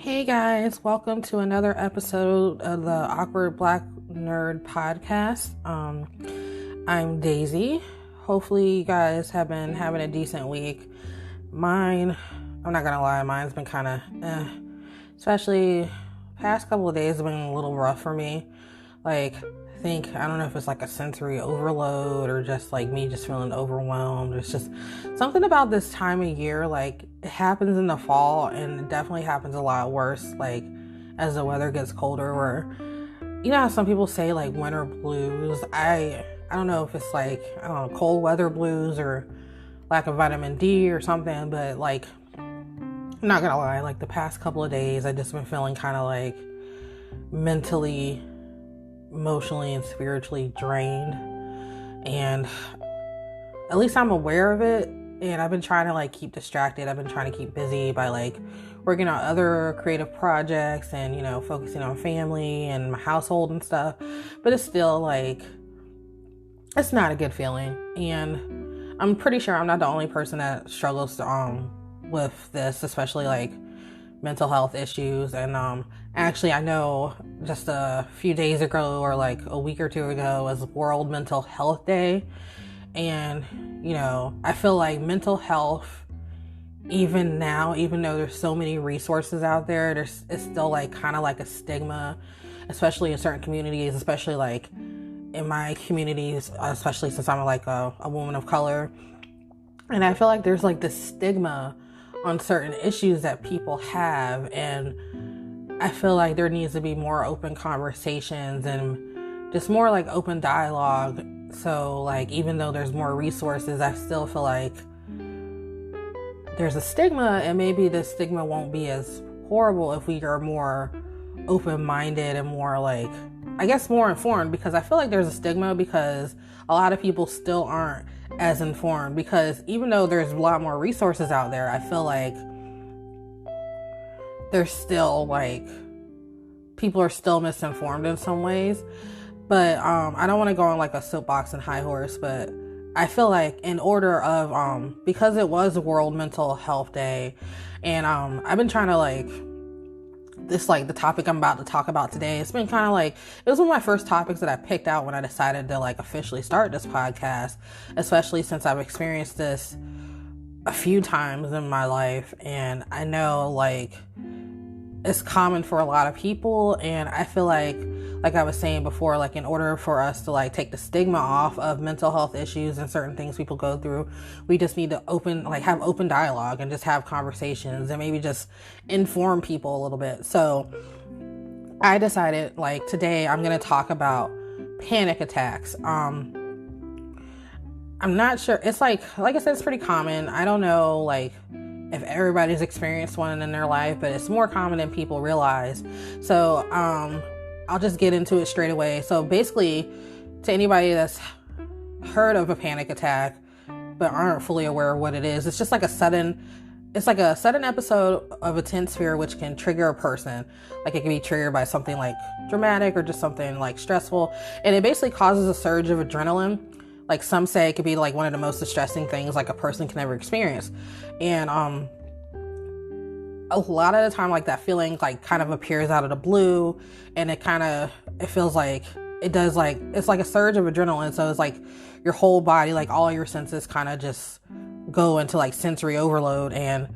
Hey guys, welcome to another episode of the Awkward Black Nerd podcast. I'm Daisy. Hopefully you guys have been having a decent week. I'm not gonna lie, mine's been kind of especially past couple of days have been a little rough for me. I don't know if it's like a sensory overload or just like me just feeling overwhelmed. It's just something about this time of year. Like, it happens in the fall and it definitely happens a lot worse, like as the weather gets colder, where, you know how some people say like winter blues. I don't know if it's like, I don't know, cold weather blues or lack of vitamin D or something, but like, I'm not gonna lie, like the past couple of days, I've just been feeling kind of like mentally, emotionally, and spiritually drained. And at least I'm aware of it. And I've been trying to like keep distracted. I've been trying to keep busy by like working on other creative projects and, you know, focusing on family and my household and stuff. But it's still like, it's not a good feeling. And I'm pretty sure I'm not the only person that struggles with this, especially like mental health issues. And actually, I know just a few days ago or like a week or two ago was World Mental Health Day. And, you know, I feel like mental health, even now, even though there's so many resources out there, it's still like kind of like a stigma, especially in certain communities, especially like in my communities, especially since I'm like a woman of color. And I feel like there's like this stigma on certain issues that people have. And I feel like there needs to be more open conversations and just more like open dialogue. So like, even though there's more resources, I still feel like there's a stigma, and maybe the stigma won't be as horrible if we are more open-minded and more like, I guess, more informed, because I feel like there's a stigma because a lot of people still aren't as informed, because even though there's a lot more resources out there, I feel like there's still like, people are still misinformed in some ways. But I don't want to go on like a soapbox and high horse, but I feel like in order of, because it was World Mental Health Day, and I've been trying to like, this like the topic I'm about to talk about today, it's been kind of like, it was one of my first topics that I picked out when I decided to like officially start this podcast, especially since I've experienced this a few times in my life. And I know like it's common for a lot of people, and I feel like I was saying before, like in order for us to like take the stigma off of mental health issues and certain things people go through, we just need to have open dialogue and just have conversations and maybe just inform people a little bit. So I decided like today I'm going to talk about panic attacks. I'm not sure. It's like I said, it's pretty common. I don't know like if everybody's experienced one in their life, but it's more common than people realize. So I'll just get into it straight away. So basically, to anybody that's heard of a panic attack but aren't fully aware of what it is, it's just like a sudden episode of intense fear which can trigger a person. Like, it can be triggered by something like dramatic or just something like stressful, and it basically causes a surge of adrenaline. Like, some say it could be like one of the most distressing things like a person can ever experience. And a lot of the time, like, that feeling like kind of appears out of the blue, and it feels like it does, like, it's like a surge of adrenaline. So it's like your whole body, like all your senses kind of just go into like sensory overload. And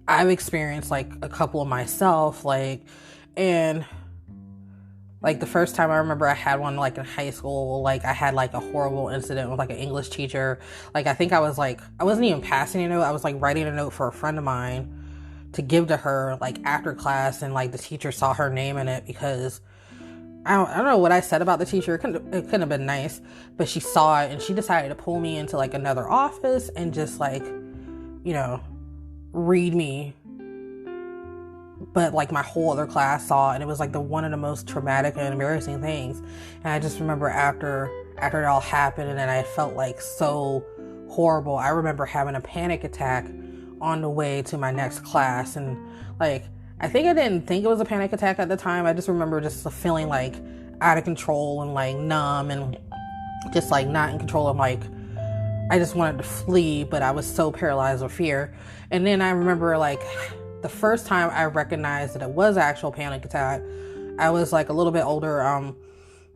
I've experienced like a couple of myself, like, and like the first time I remember I had one like in high school, like I had like a horrible incident with like an English teacher. Like, I think I wasn't even passing a note. I was like writing a note for a friend of mine to give to her like after class, and like the teacher saw her name in it because I don't know what I said about the teacher. It couldn't have been nice, but she saw it and she decided to pull me into like another office and just like, you know, read me. But like my whole other class saw it, and it was like one of the most traumatic and embarrassing things. And I just remember after it all happened, and then I felt like so horrible. I remember having a panic attack on the way to my next class, and like, I think I didn't think it was a panic attack at the time. I just remember just feeling like out of control and like numb and just like not in control of like I just wanted to flee, but I was so paralyzed with fear. And then I remember like the first time I recognized that it was an actual panic attack, I was like a little bit older. I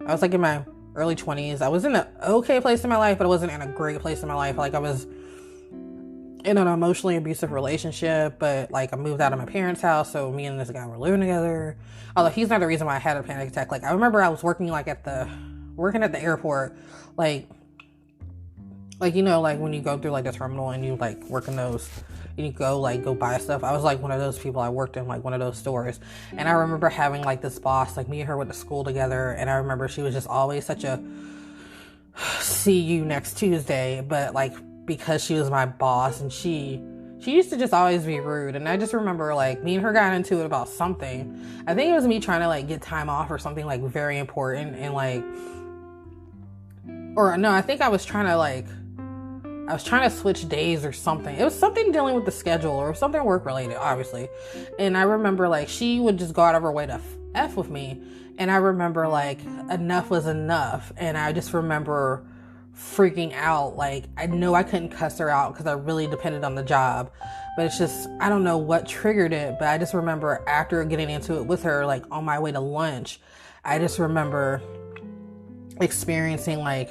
was like in my early 20s. I was in an okay place in my life, but I wasn't in a great place in my life. Like I was in an emotionally abusive relationship, but like I moved out of my parents' house, so me and this guy were living together. Although he's not the reason why I had a panic attack. Like I remember I was working at the airport, like you know, like when you go through like the terminal and you like work in those, and you go buy stuff. I was like one of those people. I worked in like one of those stores, and I remember having like this boss, like me and her went to school together, and I remember she was just always such a see you next Tuesday, but like because she was my boss, and she used to just always be rude. And I just remember like me and her got into it about something. I think it was me trying to like get time off or something like very important, and like, or no, I think I was trying to switch days or something. It was something dealing with the schedule or something work related, obviously. And I remember like she would just go out of her way to F with me. And I remember like enough was enough. And I just remember freaking out. Like I know I couldn't cuss her out because I really depended on the job. But it's just, I don't know what triggered it. But I just remember after getting into it with her, like on my way to lunch, I just remember experiencing like,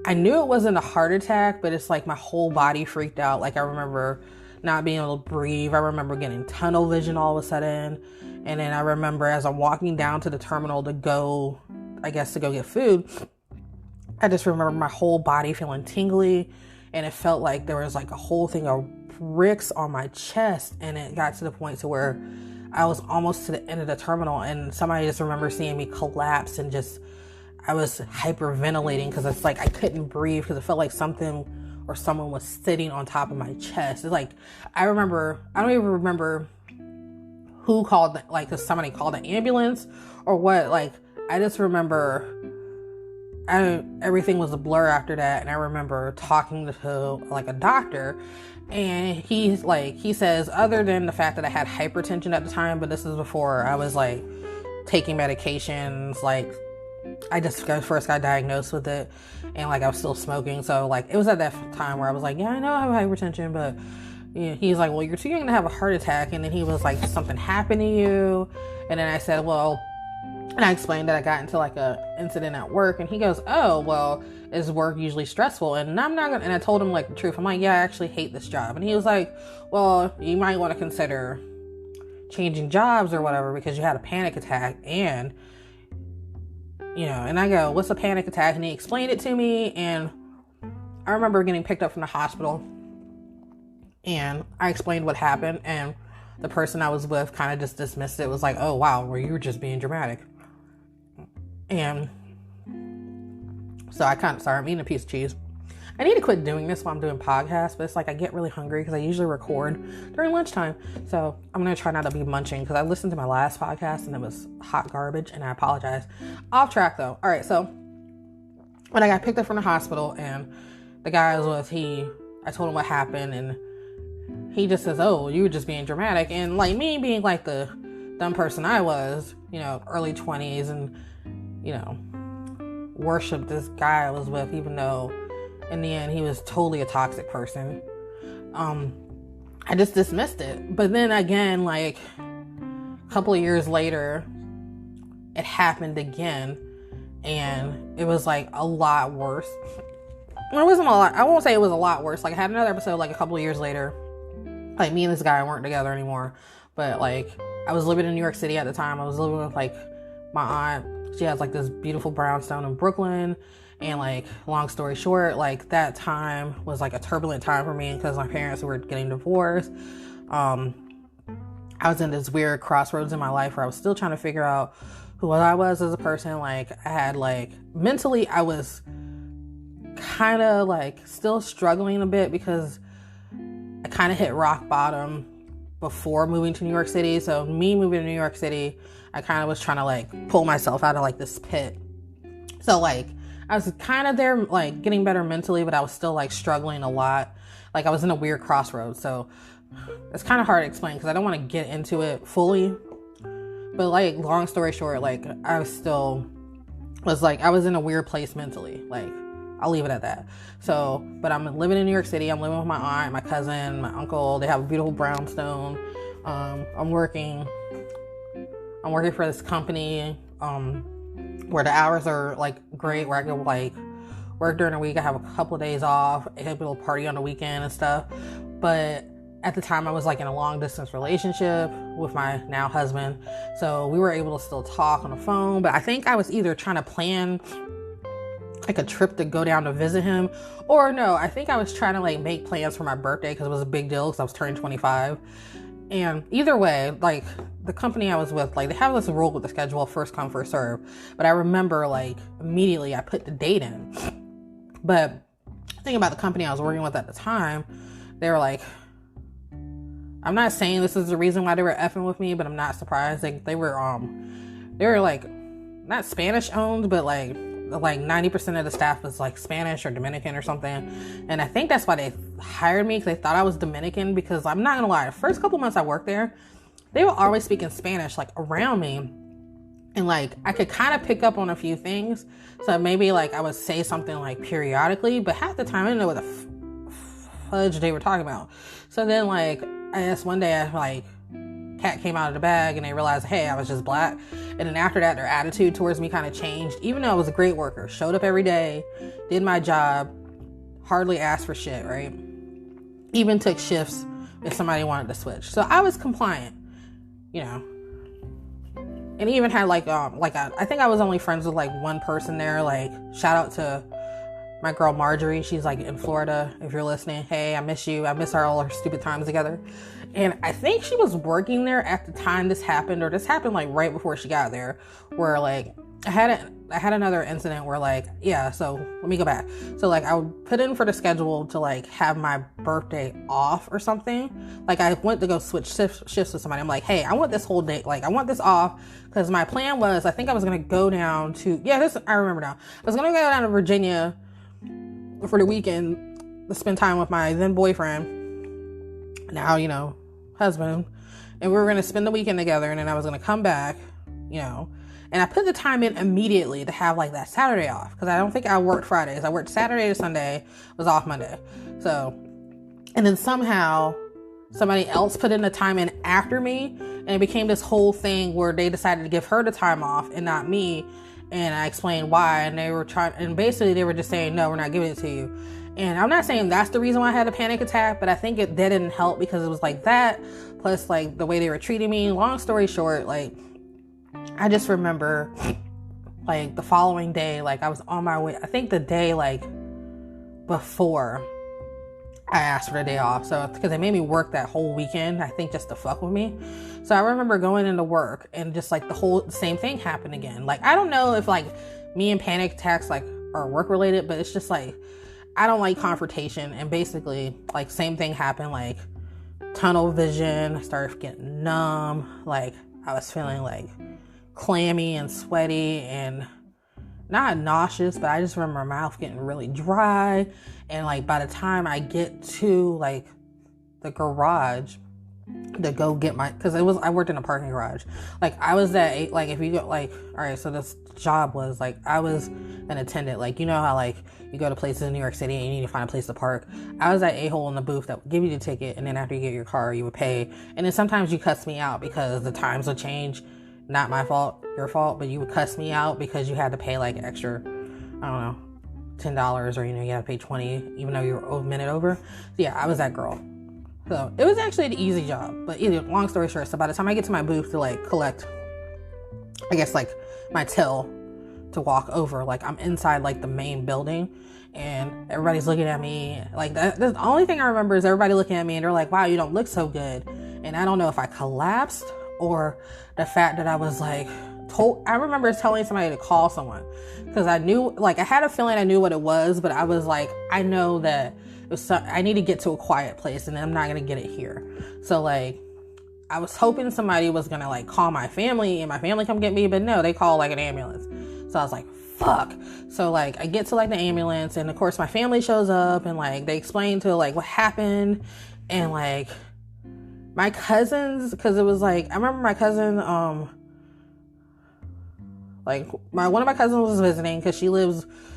I knew it wasn't a heart attack, but it's like my whole body freaked out. Like I remember not being able to breathe. I remember getting tunnel vision all of a sudden. And then I remember as I'm walking down to the terminal to go get food, I just remember my whole body feeling tingly, and it felt like there was like a whole thing of bricks on my chest. And it got to the point to where I was almost to the end of the terminal, and somebody just remember seeing me collapse, and just I was hyperventilating because it's like I couldn't breathe because it felt like something or someone was sitting on top of my chest. It's like I don't even remember who called, like, cause somebody called an ambulance or what. Like I just remember everything was a blur after that. And I remember talking to like a doctor, and he says, other than the fact that I had hypertension at the time, but this is before I was like taking medications, like I just first got diagnosed with it, and like I was still smoking. So like it was at that time where I was like, yeah, I know I have hypertension, but you know, he's like, well, you're too young to have a heart attack. And then he was like, something happened to you? And then I said, well, and I explained that I got into like a incident at work, and he goes, oh, well, is work usually stressful? And I'm not gonna, and I told him like the truth. I'm like, yeah, I actually hate this job. And he was like, well, you might want to consider changing jobs or whatever because you had a panic attack. And you know, and I go, what's a panic attack? And he explained it to me. And I remember getting picked up from the hospital, and I explained what happened, and the person I was with kind of just dismissed it. It was like, oh wow, well, you were just being dramatic. And so I kind of, sorry, I'm eating a piece of cheese. I need to quit doing this while I'm doing podcasts, but it's like I get really hungry because I usually record during lunchtime. So I'm going to try not to be munching because I listened to my last podcast and it was hot garbage, and I apologize. Off track though. All right. So when I got picked up from the hospital, and the guy I was with, I told him what happened, and he just says, oh, you were just being dramatic. And like me being like the dumb person I was, you know, early 20s, and, you know, worship this guy I was with, even though in the end he was totally a toxic person. I just dismissed it. But then again, like a couple of years later, it happened again, and it was like a lot worse. It wasn't a lot. I won't say it was a lot worse. Like I had another episode like a couple of years later. Like me and this guy weren't together anymore, but like I was living in New York City at the time. I was living with like my aunt. She has like this beautiful brownstone in Brooklyn. And like, long story short, like that time was like a turbulent time for me because my parents were getting divorced. I was in this weird crossroads in my life where I was still trying to figure out who I was as a person. Like I had like, mentally, I was kind of like still struggling a bit because I kind of hit rock bottom before moving to New York City. So me moving to New York City, I kind of was trying to like pull myself out of like this pit. So like, I was kind of there, like getting better mentally, but I was still like struggling a lot. Like I was in a weird crossroads. So it's kind of hard to explain because I don't want to get into it fully. But like, long story short, like I was in a weird place mentally. Like I'll leave it at that. So, but I'm living in New York City. I'm living with my aunt, my cousin, my uncle. They have a beautiful brownstone. I'm working for this company where the hours are like great, where I can like work during the week. I have a couple of days off, I have a little party on the weekend and stuff. But at the time I was like in a long distance relationship with my now husband. So we were able to still talk on the phone, but I think I was either trying to plan like a trip to go down to visit him, or no, I think I was trying to like make plans for my birthday because it was a big deal because I was turning 25. And either way, like the company I was with, like they have this rule with the schedule, first come, first serve. But I remember like immediately I put the date in. But thinking about the company I was working with at the time, they were like, I'm not saying this is the reason why they were effing with me, but I'm not surprised. Like they were like not Spanish owned, but like 90% of the staff was like Spanish or Dominican or something. And I think that's why they hired me, because they thought I was Dominican. Because I'm not gonna lie, the first couple months I worked there, they were always speaking Spanish like around me, and like I could kind of pick up on a few things. So maybe like I would say something like periodically, but half the time I didn't know what the fudge they were talking about. So then like I guess one day I like cat came out of the bag and they realized, hey, I was just black. And then after that, their attitude towards me kind of changed. Even though I was a great worker, showed up every day, did my job, hardly asked for shit, right? Even took shifts if somebody wanted to switch. So I was compliant, you know. And even had like I think I was only friends with like one person there. Like shout out to my girl Marjorie. She's like in Florida. If you're listening, hey, I miss you. I miss all our stupid times together. And I think she was working there at the time this happened, or this happened like right before she got there, where like I had another incident where like, yeah, so let me go back. So like I would put in for the schedule to like have my birthday off or something. Like I went to go switch shifts with somebody. I'm like, hey, I want this whole day, like I want this off, because my plan was, I think I was going to go down to, I remember now. I was going to go down to Virginia for the weekend to spend time with my then boyfriend, now, you know, husband, and we were going to spend the weekend together, and then I was going to come back, you know, and I put the time in immediately to have like that Saturday off, because I don't think I worked Fridays. I worked Saturday to Sunday, was off Monday. So, and then somehow somebody else put in the time in after me, and it became this whole thing where they decided to give her the time off and not me. And I explained why, and they were basically they were just saying, no, we're not giving it to you. And I'm not saying that's the reason why I had a panic attack, but I think that didn't help, because it was like that, plus like the way they were treating me. Long story short, like I just remember like the following day, like I was on my way, I think the day like before I asked for the day off. So because they made me work that whole weekend, I think just to fuck with me. So I remember going into work and just like the same thing happened again. Like I don't know if like me and panic attacks like are work related, but it's just like I don't like confrontation. And basically like same thing happened, like tunnel vision. I started getting numb. Like I was feeling like clammy and sweaty and not nauseous, but I just remember my mouth getting really dry. And like by the time I get to like the garage to go get because I worked in a parking garage. Like I was that, like if you go like, all right, so this job was like, I was an attendant. Like, you know how like you go to places in New York City and you need to find a place to park. I was that a-hole in the booth that would give you the ticket, and then after you get your car, you would pay. And then sometimes you cuss me out because the times would change. Not my fault, your fault, but you would cuss me out because you had to pay like extra, I don't know, $10, or, you know, you had to pay $20 even though you were a minute over. So yeah, I was that girl. So it was actually an easy job, but either, long story short, so by the time I get to my booth to like collect, I guess like my till to walk over, like I'm inside like the main building, and everybody's looking at me like that. The only thing I remember is everybody looking at me and they're like, wow, you don't look so good. And I don't know if I collapsed or the fact that I was like I remember telling somebody to call someone, because I knew, like I had a feeling I knew what it was, but I was like, I know that it was I need to get to a quiet place, and I'm not going to get it here. So like I was hoping somebody was going to like call my family and my family come get me, but no, they call like an ambulance. So I was like, fuck. So like I get to like the ambulance, and of course my family shows up, and like they explain to like what happened, and like my cousins, because it was like, I remember my cousin, like one of my cousins was visiting, because she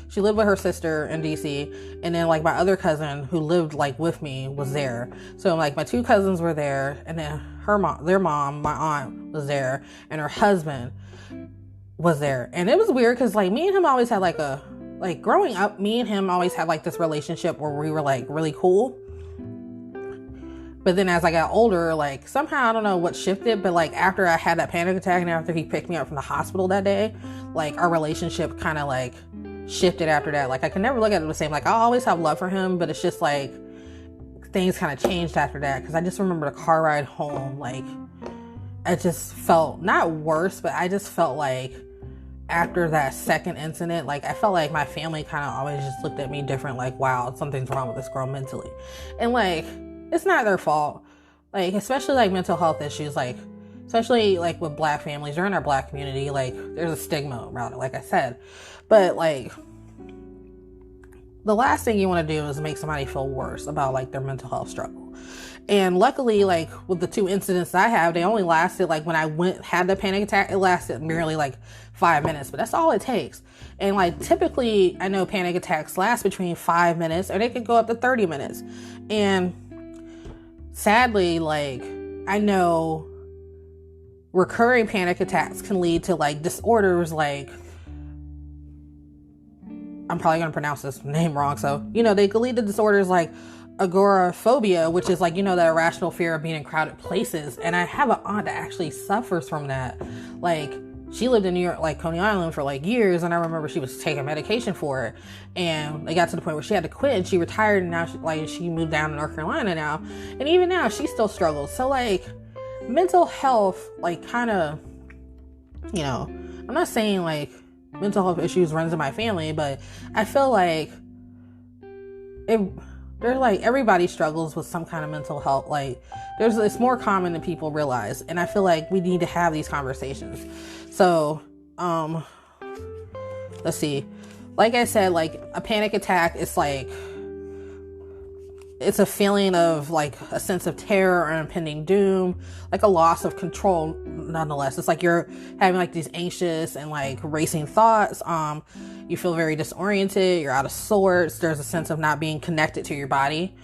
she lived with her sister in DC, and then like my other cousin who lived like with me was there. So like my two cousins were there, and then their mom, my aunt, was there, and her husband was there. And it was weird because like me and him always had like growing up, me and him always had like this relationship where we were like really cool. But then as I got older, like somehow I don't know what shifted, but like after I had that panic attack and after he picked me up from the hospital that day, like our relationship kind of like shifted after that. Like I can never look at it the same. Like I always have love for him, but it's just like things kind of changed after that. Cause I just remember the car ride home. Like I just felt not worse, but I just felt like after that second incident, like I felt like my family kind of always just looked at me different. Like, wow, something's wrong with this girl mentally. And like, it's not their fault. Like, especially like mental health issues, like, especially like with Black families or in our Black community, like there's a stigma around it, like I said. But like, the last thing you want to do is make somebody feel worse about like their mental health struggle. And luckily, like with the two incidents I have, they only lasted like when I had the panic attack, it lasted merely like 5 minutes, but that's all it takes. And like typically I know panic attacks last between 5 minutes or they could go up to 30 minutes. And sadly, like I know recurring panic attacks can lead to like disorders like, I'm probably going to pronounce this name wrong. So, they could lead to disorders like agoraphobia, which is like, that irrational fear of being in crowded places. And I have an aunt that actually suffers from that. Like she lived in New York, like Coney Island for like years. And I remember she was taking medication for it. And it got to the point where she had to quit and she retired. And now she moved down to North Carolina now. And even now she still struggles. So like mental health, like kind of, I'm not saying like mental health issues runs in my family, but I feel like there's like everybody struggles with some kind of mental health. Like it's more common than people realize. And I feel like we need to have these conversations. So, let's see. Like I said, like a panic attack is like, it's a feeling of like a sense of terror or impending doom, like a loss of control nonetheless. It's like you're having like these anxious and like racing thoughts. You feel very disoriented, you're out of sorts, there's a sense of not being connected to your body.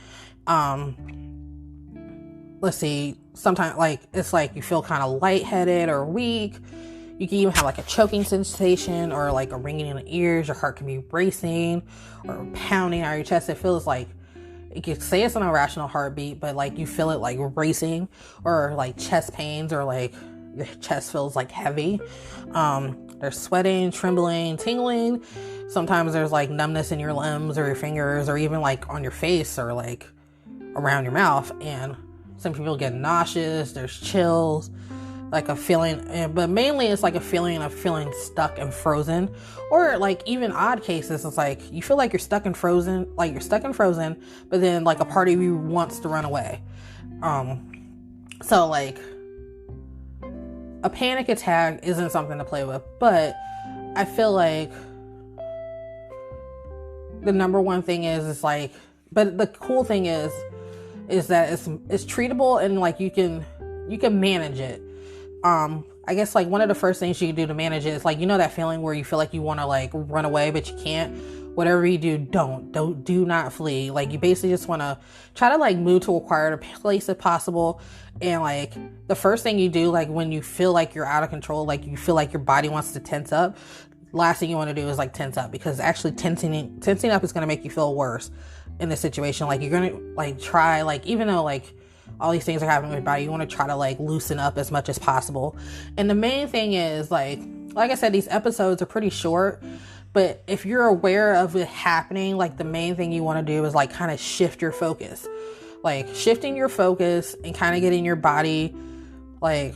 Let's see, sometimes like it's like you feel kind of lightheaded or weak. You can even have like a choking sensation or like a ringing in the ears. Your heart can be racing or pounding out your chest. It feels like, you could say it's an irrational heartbeat, but like you feel it like racing, or like chest pains, or like your chest feels like heavy. There's sweating, trembling, tingling. Sometimes there's like numbness in your limbs or your fingers, or even like on your face or like around your mouth. And some people get nauseous. There's chills, like a feeling, but mainly it's like a feeling of feeling stuck and frozen. Or like even odd cases, it's like you feel like you're stuck and frozen, but then like a part of you wants to run away. So like a panic attack isn't something to play with, but I feel like the number one thing is like, but the cool thing is that it's treatable and like you can manage it. I guess like one of the first things you can do to manage it is like, that feeling where you feel like you want to like run away, but you can't. Whatever you do, do not flee. Like you basically just want to try to like move to a quieter place if possible. And like the first thing you do, like when you feel like you're out of control, like you feel like your body wants to tense up, last thing you want to do is like tense up, because actually tensing up is going to make you feel worse in this situation. Like you're going to like try, like even though like all these things are happening with your body, you want to try to like loosen up as much as possible. And the main thing is like I said, these episodes are pretty short, but if you're aware of it happening, like the main thing you want to do is like kind of shift your focus, like shifting your focus and kind of getting your body like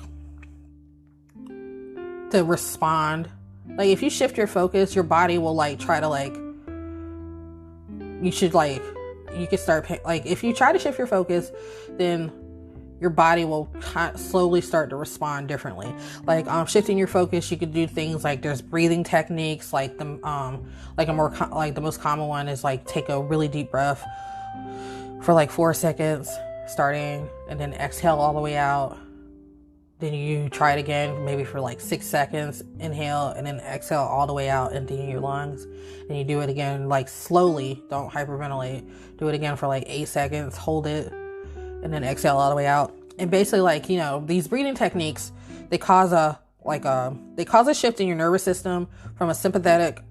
to respond. Like if you shift your focus, your body will like try to like, you can start like if you try to shift your focus, then your body will slowly start to respond differently. Like shifting your focus, you could do things like there's breathing techniques, like the most common one is like take a really deep breath for like 4 seconds starting, and then exhale all the way out, then you try it again, maybe for like 6 seconds, inhale, and then exhale all the way out, emptying your lungs. And you do it again, like slowly, don't hyperventilate. Do it again for like 8 seconds, hold it, and then exhale all the way out. And basically, like, you know, these breathing techniques, they cause a shift in your nervous system from a sympathetic,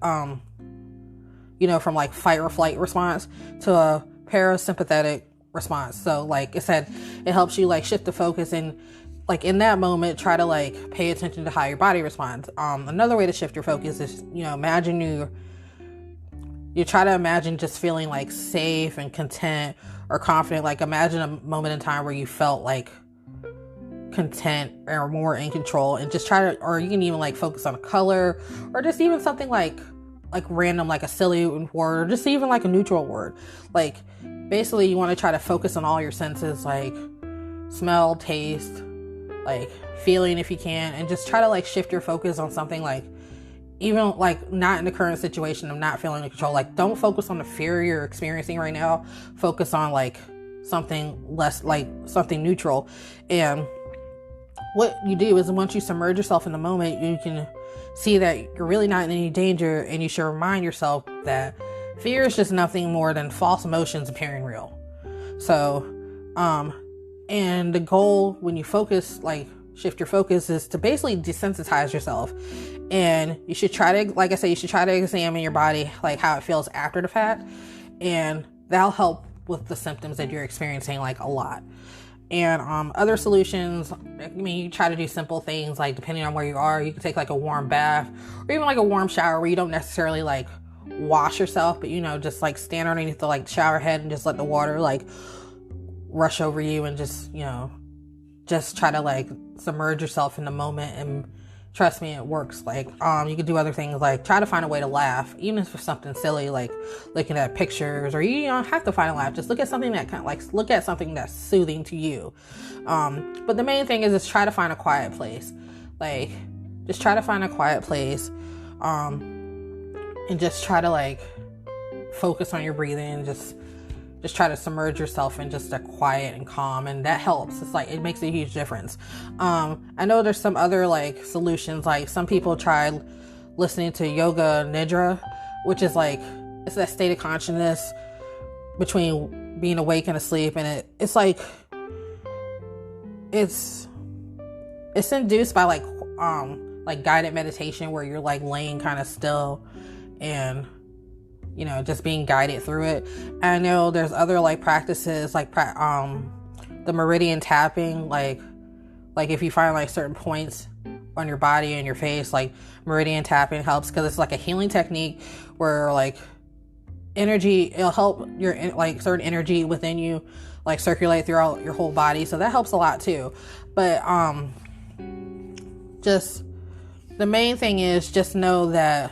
you know, from like fight or flight response to a parasympathetic response. So like I said, it helps you like shift the focus and like in that moment, try to like pay attention to how your body responds. Another way to shift your focus is, you know, imagine you try to imagine just feeling like safe and content or confident. Like imagine a moment in time where you felt like content or more in control, and just try to, or you can even like focus on a color or just even something like random, like a silly word, or just even like a neutral word. Like basically you want to try to focus on all your senses, like smell, taste, like feeling if you can, and just try to like shift your focus on something like even like not in the current situation of not feeling in control. Like don't focus on the fear you're experiencing right now. Focus on like something less, like something neutral. And what you do is once you submerge yourself in the moment, you can see that you're really not in any danger, and you should remind yourself that fear is just nothing more than false emotions appearing real. So, and the goal when you focus, like shift your focus, is to basically desensitize yourself. And you should try to, like I said, you should try to examine your body, like how it feels after the fact. And that'll help with the symptoms that you're experiencing, like a lot. And other solutions, I mean, you try to do simple things, like depending on where you are, you can take like a warm bath or even like a warm shower where you don't necessarily like wash yourself, but you know, just like stand underneath the like shower head and just let the water like rush over you, and just, you know, just try to like submerge yourself in the moment. And trust me, it works. Like you could do other things, like try to find a way to laugh, even if it's something silly, like looking at pictures, or you don't have to find a laugh, just look at something that kind of like, look at something that's soothing to you. But the main thing is try to find a quiet place. Like just try to find a quiet place, and just try to like focus on your breathing. Just try to submerge yourself in just a quiet and calm, and that helps. It's like, it makes a huge difference. I know there's some other like solutions, like some people try listening to yoga nidra, which is like, it's that state of consciousness between being awake and asleep, and it's like, it's induced by like guided meditation where you're like laying kind of still and, you know, just being guided through it. And I know there's other like practices, like the meridian tapping, like if you find like certain points on your body and your face, like meridian tapping helps, because it's like a healing technique where like energy, it'll help your like certain energy within you like circulate throughout your whole body, so that helps a lot too. But just the main thing is just know that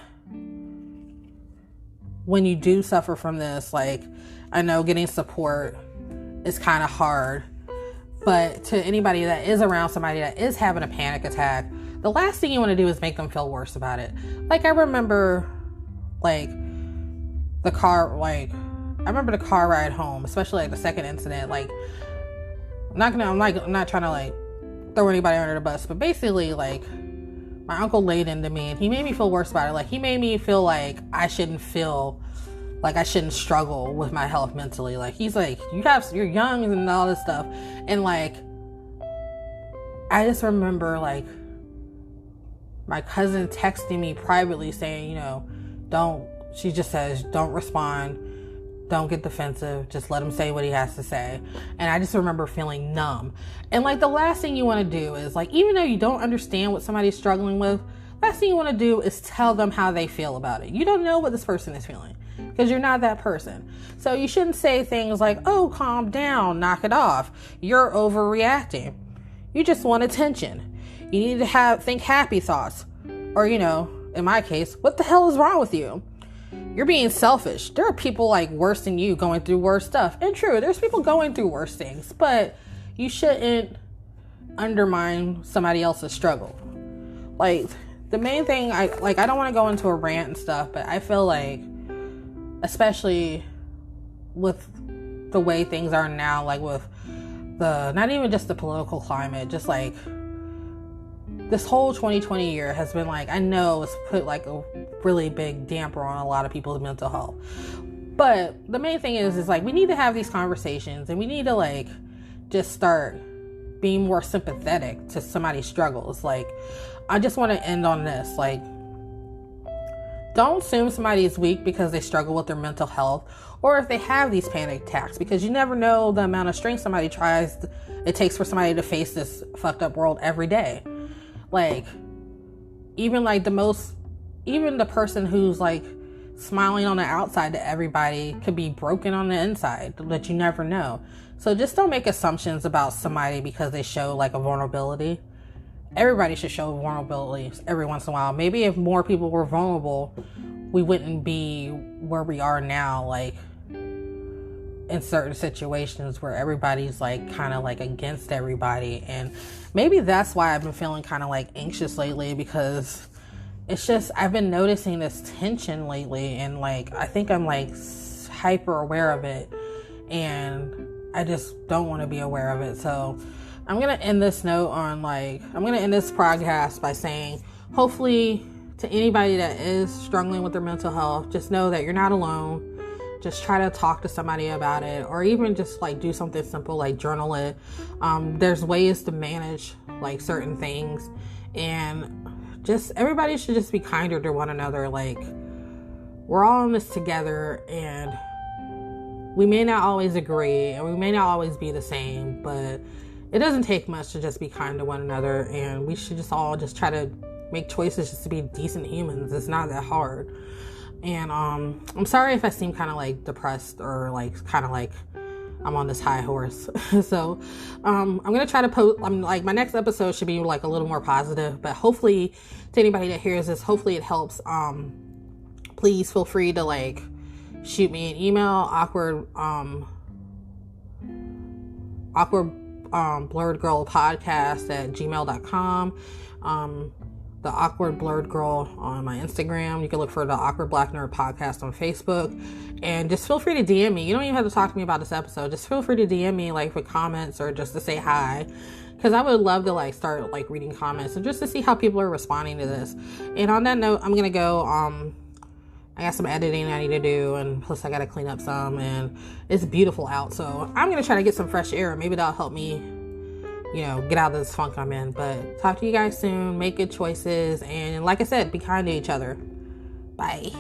when you do suffer from this, like, I know getting support is kind of hard, but to anybody that is around somebody that is having a panic attack, the last thing you want to do is make them feel worse about it. Like I remember the car ride home, especially like the second incident. Like I'm not trying to like throw anybody under the bus, but basically like my uncle laid into me and he made me feel worse about it. Like he made me feel like I shouldn't struggle with my health mentally. Like he's like, you're young and all this stuff. And like, I just remember like my cousin texting me privately saying, you know, she just says, don't respond. Don't get defensive. Just let him say what he has to say. And I just remember feeling numb. And like the last thing you want to do is like, even though you don't understand what somebody's struggling with, last thing you want to do is tell them how they feel about it. You don't know what this person is feeling because you're not that person. So you shouldn't say things like, oh, calm down, knock it off. You're overreacting. You just want attention. You need to think happy thoughts. Or, you know, in my case, what the hell is wrong with you? You're being selfish. There are people like worse than you going through worse stuff. And true, there's people going through worse things, but you shouldn't undermine somebody else's struggle. Like the main thing, I don't want to go into a rant and stuff, but I feel like, especially with the way things are now, like with not even just the political climate, just like this whole 2020 year has been like, I know it's put like a really big damper on a lot of people's mental health. But the main thing is like, we need to have these conversations, and we need to like just start being more sympathetic to somebody's struggles. Like, I just want to end on this. Like, don't assume somebody is weak because they struggle with their mental health, or if they have these panic attacks, because you never know the amount of strength it takes for somebody to face this fucked up world every day. Like, even the person who's like smiling on the outside to everybody could be broken on the inside, that you never know. So just don't make assumptions about somebody because they show like a vulnerability. Everybody should show vulnerability every once in a while. Maybe if more people were vulnerable, we wouldn't be where we are now, like in certain situations where everybody's like kind of like against everybody. And maybe that's why I've been feeling kind of like anxious lately, because it's just, I've been noticing this tension lately, and like I think I'm like hyper aware of it, and I just don't want to be aware of it. So I'm going to end this podcast by saying, hopefully to anybody that is struggling with their mental health, just know that you're not alone. Just try to talk to somebody about it, or even just like do something simple like journal it. There's ways to manage like certain things, and just everybody should just be kinder to one another. Like, we're all in this together, and we may not always agree, and we may not always be the same, but it doesn't take much to just be kind to one another, and we should just all just try to make choices just to be decent humans. It's not that hard. And I'm sorry if I seem kind of like depressed, or like kind of like I'm on this high horse. So I'm gonna try to post. I'm like, my next episode should be like a little more positive, but hopefully to anybody that hears this, hopefully it helps. Please feel free to like shoot me an email, awkward blerdgirlpodcast@gmail.com. The Awkward Blerd Girl on my Instagram. You can look for the Awkward Black Nerd Podcast on Facebook. And just feel free to DM me. You don't even have to talk to me about this episode. Just feel free to DM me like with comments, or just to say hi. Because I would love to like start like reading comments, and just to see how people are responding to this. And on that note, I'm going to go. I got some editing I need to do, and plus I got to clean up some, and it's beautiful out. So I'm going to try to get some fresh air. Maybe that'll help me, get out of this funk I'm in. But talk to you guys soon. Make good choices. And like I said, be kind to each other. Bye.